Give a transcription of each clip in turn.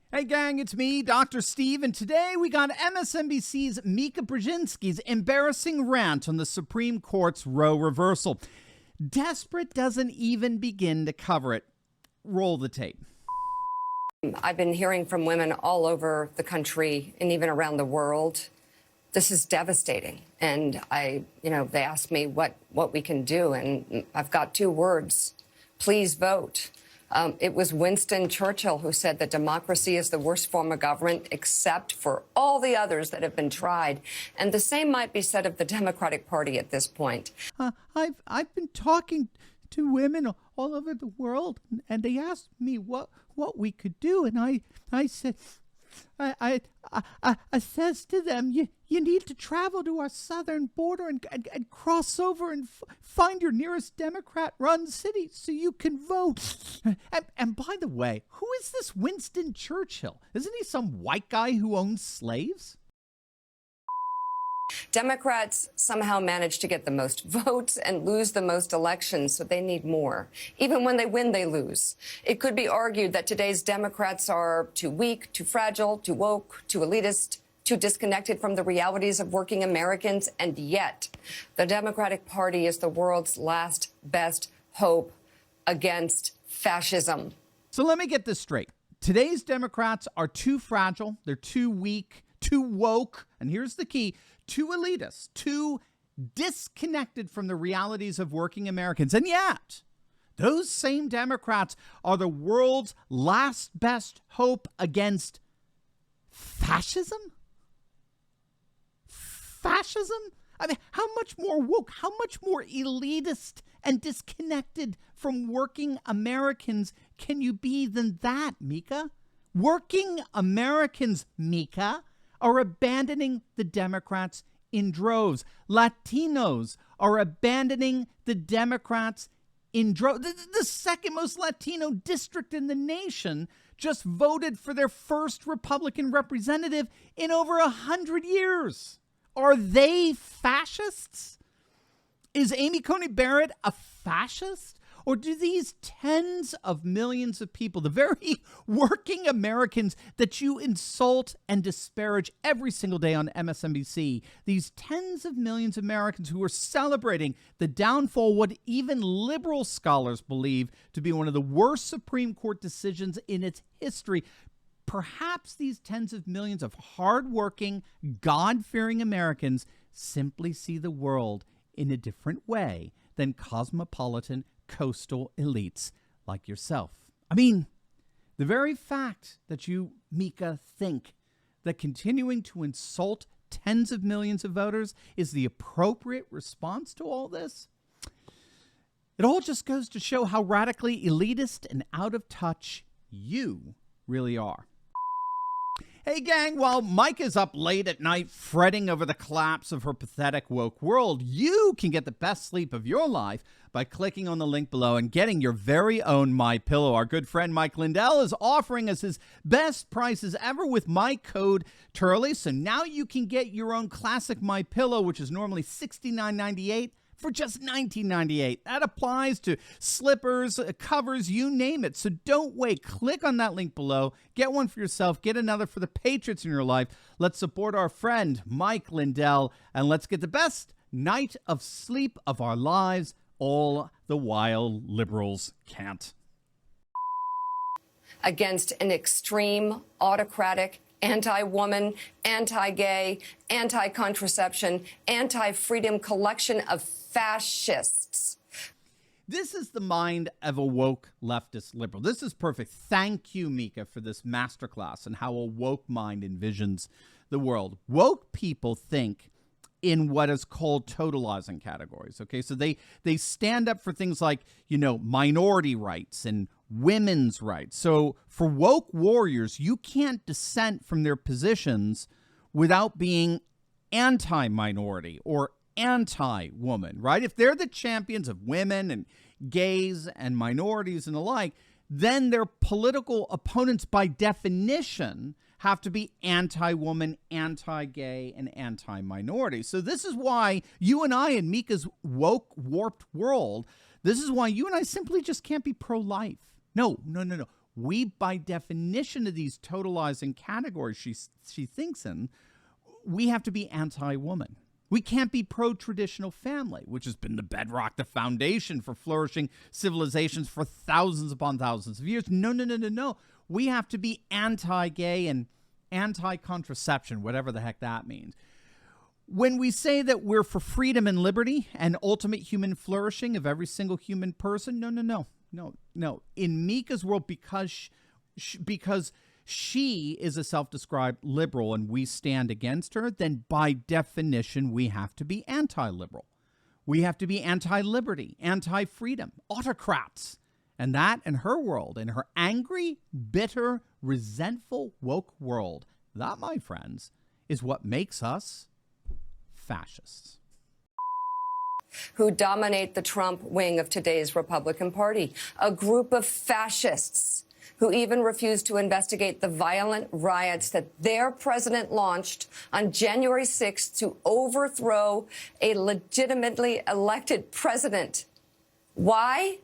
Hey gang, it's me, Dr. Steve, and today we got MSNBC's Mika Brzezinski's embarrassing rant on the Supreme Court's Roe reversal. Desperate doesn't even begin to cover it. Roll the tape. I've been hearing from women all over the country and even around the world. This is devastating. And they asked me what we can do, and I've got two words: please vote. It was Winston Churchill who said that democracy is the worst form of government except for all the others that have been tried. And the same might be said of the Democratic Party at this point. I've been talking to women all over the world, and they asked me what we could do, and I said, I says to them, you need to travel to our southern border and cross over and find your nearest Democrat-run city so you can vote. And by the way, who is this Winston Churchill? Isn't he some white guy who owns slaves? Democrats somehow manage to get the most votes and lose the most elections, so they need more. Even when they win, they lose. It could be argued that today's Democrats are too weak, too fragile, too woke, too elitist, too disconnected from the realities of working Americans, and yet the Democratic Party is the world's last best hope against fascism. So let me get this straight. Today's Democrats are too fragile, they're too weak, too woke, and here's the key: too elitist, too disconnected from the realities of working Americans. And yet, those same Democrats are the world's last best hope against fascism? Fascism? I mean, how much more woke, how much more elitist and disconnected from working Americans can you be than that, Mika? Working Americans, Mika, are abandoning the Democrats in droves. Latinos are abandoning the Democrats in droves. The second most Latino district in the nation just voted for their first Republican representative in over 100 years. Are they fascists? Is Amy Coney Barrett a fascist? Or do these tens of millions of people, the very working Americans that you insult and disparage every single day on MSNBC, these tens of millions of Americans who are celebrating the downfall, what even liberal scholars believe to be one of the worst Supreme Court decisions in its history, perhaps these tens of millions of hardworking, God-fearing Americans simply see the world in a different way than cosmopolitan coastal elites like yourself. I mean, the very fact that you, Mika, think that continuing to insult tens of millions of voters is the appropriate response to all this, it all just goes to show how radically elitist and out of touch you really are. Hey gang, while Mike is up late at night fretting over the collapse of her pathetic woke world, you can get the best sleep of your life by clicking on the link below and getting your very own MyPillow. Our good friend Mike Lindell is offering us his best prices ever with my code Turley. So now you can get your own classic MyPillow, which is normally $69.98. for just $19.98. That applies to slippers, covers, you name it. So don't wait. Click on that link below. Get one for yourself. Get another for the patriots in your life. Let's support our friend Mike Lindell, and let's get the best night of sleep of our lives, all the while liberals can't. Against an extreme, autocratic, anti-woman, anti-gay, anti-contraception, anti-freedom collection of fascists. This is the mind of a woke leftist liberal. This is perfect. Thank you, Mika, for this masterclass on how a woke mind envisions the world. Woke people think in what is called totalizing categories. Okay, so they stand up for things like, minority rights and women's rights. So for woke warriors, you can't dissent from their positions without being anti-minority or anti-woman, right? If they're the champions of women and gays and minorities and the like, then their political opponents by definition have to be anti-woman, anti-gay, and anti-minority. So this is why you and I in Mika's woke, warped world, this is why you and I simply just can't be pro-life. No. we, by definition of these totalizing categories she thinks in, we have to be anti-woman. We can't be pro-traditional family, which has been the bedrock, the foundation for flourishing civilizations for thousands upon thousands of years. No. We have to be anti-gay and anti-contraception, whatever the heck that means. When we say that we're for freedom and liberty and ultimate human flourishing of every single human person, no. In Mika's world, because she is a self-described liberal and we stand against her, then by definition, we have to be anti-liberal. We have to be anti-liberty, anti-freedom, autocrats. And that, in her world, in her angry, bitter, resentful, woke world, that, my friends, is what makes us fascists. Who dominate the Trump wing of today's Republican Party, a group of fascists who even refused to investigate the violent riots that their president launched on January 6th to overthrow a legitimately elected president. Why?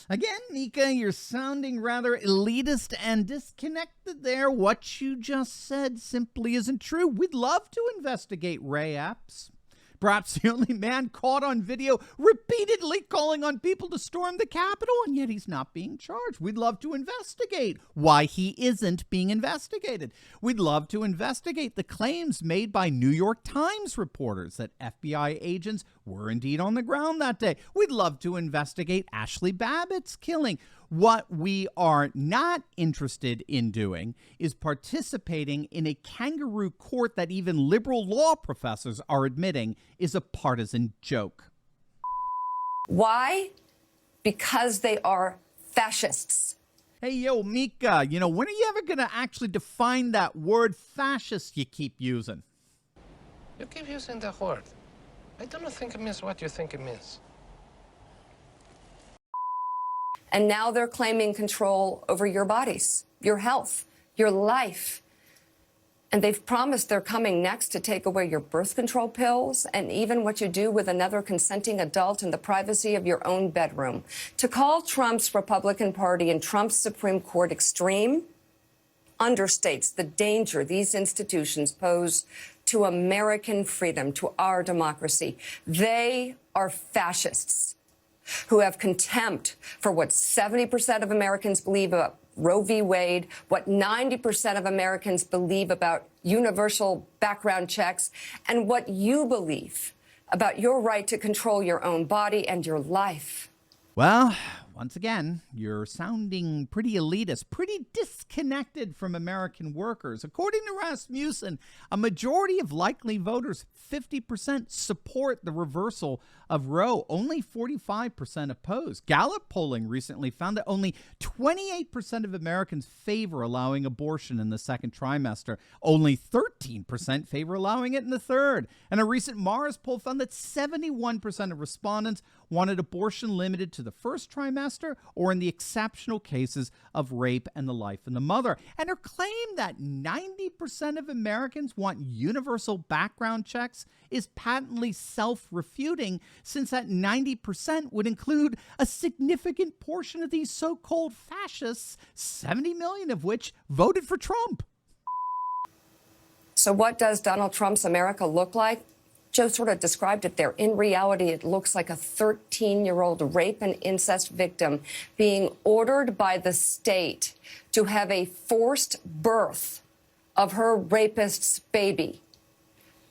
Again, Mika, you're sounding rather elitist and disconnected there. What you just said simply isn't true. We'd love to investigate Ray Epps. Perhaps the only man caught on video repeatedly calling on people to storm the Capitol, and yet he's not being charged. We'd love to investigate why he isn't being investigated. We'd love to investigate the claims made by New York Times reporters that FBI agents were indeed on the ground that day. We'd love to investigate Ashley Babbitt's killing. What we are not interested in doing is participating in a kangaroo court that even liberal law professors are admitting is a partisan joke. Why? Because they are fascists. Hey, yo, Mika, when are you ever going to actually define that word fascist you keep using? You keep using that word. I don't think it means what you think it means. And now they're claiming control over your bodies, your health, your life. And they've promised they're coming next to take away your birth control pills and even what you do with another consenting adult in the privacy of your own bedroom. To call Trump's Republican Party and Trump's Supreme Court extreme understates the danger these institutions pose to American freedom, to our democracy. They are fascists who have contempt for what 70% of Americans believe about Roe v. Wade, what 90% of Americans believe about universal background checks, and what you believe about your right to control your own body and your life. Well, once again, you're sounding pretty elitist, pretty disconnected from American workers. According to Rasmussen, a majority of likely voters, 50%, support the reversal of Roe. Only 45% oppose. Gallup polling recently found that only 28% of Americans favor allowing abortion in the second trimester. Only 13% favor allowing it in the third. And a recent Mars poll found that 71% of respondents wanted abortion limited to the first trimester or in the exceptional cases of rape and the life of the mother. And her claim that 90% of Americans want universal background checks is patently self-refuting, since that 90% would include a significant portion of these so-called fascists, 70 million of which voted for Trump. So what does Donald Trump's America look like? Joe sort of described it there. In reality, it looks like a 13-year-old rape and incest victim being ordered by the state to have a forced birth of her rapist's baby.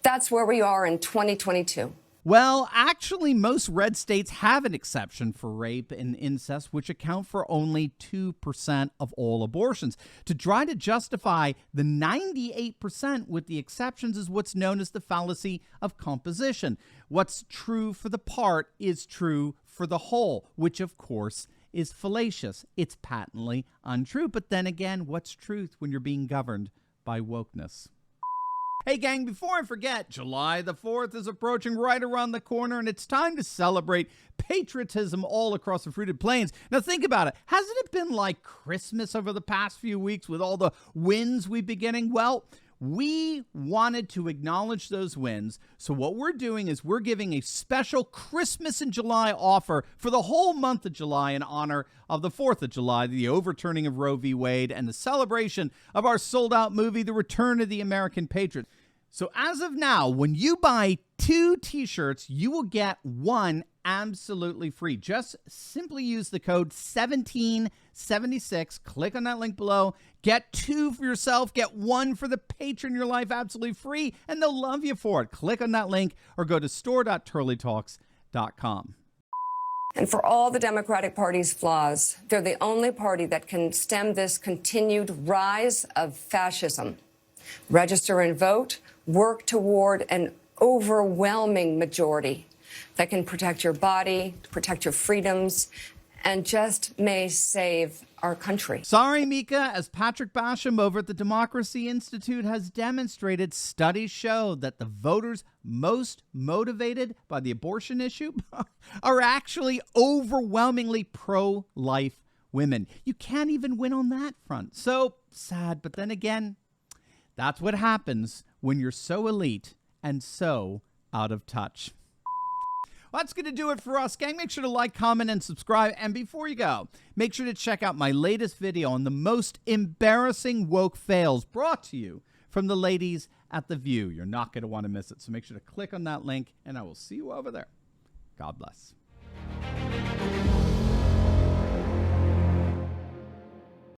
That's where we are in 2022. Well, actually, most red states have an exception for rape and incest, which account for only 2% of all abortions. To try to justify the 98% with the exceptions is what's known as the fallacy of composition. What's true for the part is true for the whole, which, of course, is fallacious. It's patently untrue. But then again, what's truth when you're being governed by wokeness? Hey, gang, before I forget, July the 4th is approaching right around the corner, and it's time to celebrate patriotism all across the fruited plains. Now, think about it. Hasn't it been like Christmas over the past few weeks with all the wins we've been getting? Well, we wanted to acknowledge those wins. So what we're doing is we're giving a special Christmas in July offer for the whole month of July in honor of the 4th of July, the overturning of Roe v. Wade, and the celebration of our sold-out movie, The Return of the American Patriot. So as of now, when you buy 2 t-shirts, you will get 1 absolutely free. Just simply use the code 1776. Click on that link below. Get 2 for yourself. Get 1 for the patron in your life absolutely free, and they'll love you for it. Click on that link or go to store.turleytalks.com. And for all the Democratic Party's flaws, they're the only party that can stem this continued rise of fascism. Register and vote. Work toward an overwhelming majority that can protect your body, protect your freedoms, and just may save our country. Sorry, Mika, as Patrick Basham over at the Democracy Institute has demonstrated, studies show that the voters most motivated by the abortion issue are actually overwhelmingly pro-life women. You can't even win on that front. So sad, but then again, that's what happens when you're so elite and so out of touch. Well, that's going to do it for us, gang. Make sure to like, comment, and subscribe. And before you go, make sure to check out my latest video on the most embarrassing woke fails, brought to you from the ladies at The View. You're not going to want to miss it. So make sure to click on that link, and I will see you over there. God bless.